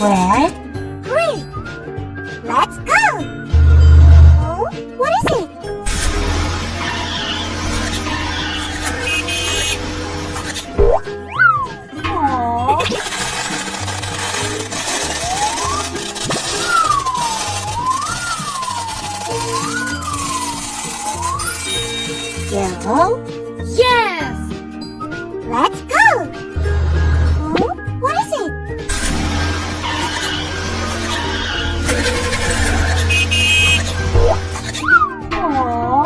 Red, Green. Let's go. Oh, what is it? Oh. Yellow. Yes! Let's go. Oh, what is it? Oh.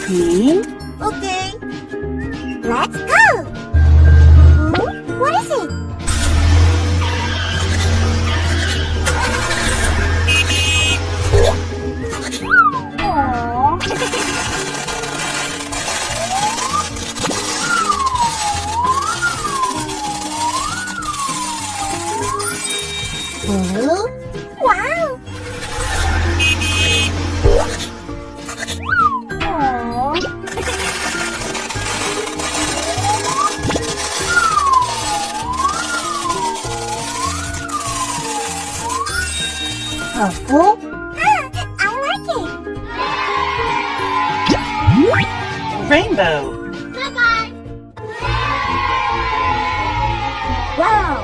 green, Okay. Let's go. Oh, what is it? Oh. blue, Wow. Oh. purple, I like it. rainbow, Bye-bye. Wow.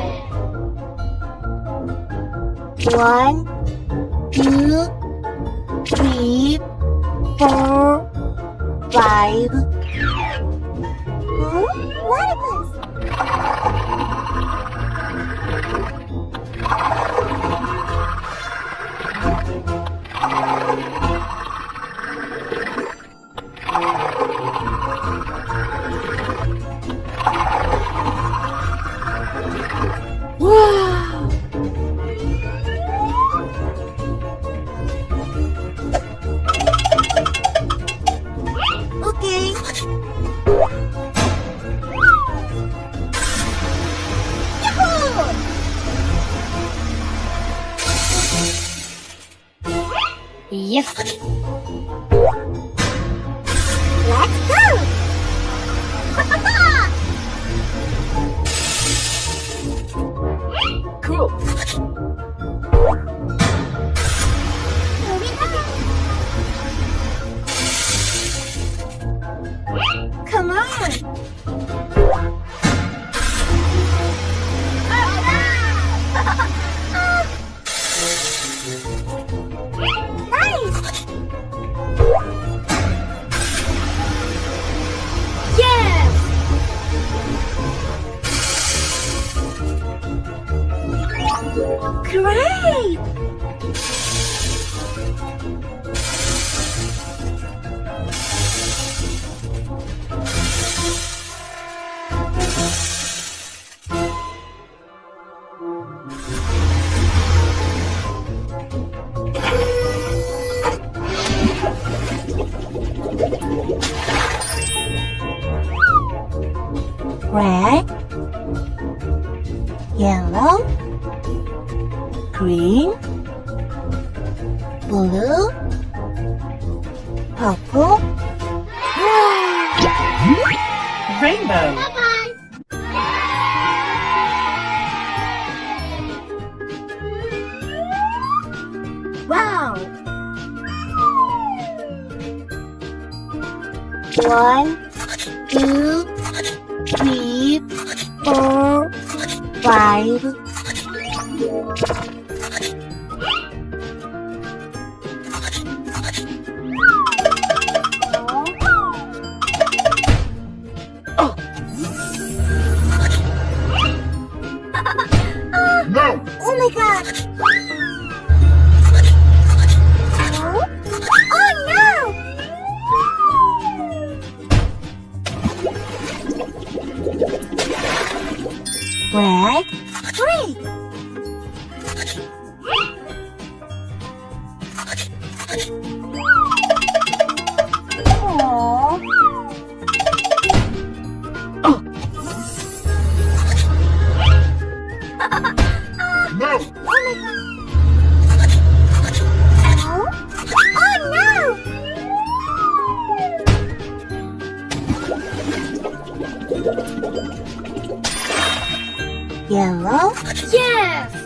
1, 2, 3, 4, 5. What is this? Wow. Okay. Yes! Let's go. Cool! Moving on. Come on. Nice. Yes! Great. red, yellow, green, blue, purple, rainbow, Bye-bye. Wow. 1, 2, 3, 4, 5. No! Oh my god! Oh no! red, Great! Aww. No! Oh my god! Oh no! Yellow. Yes.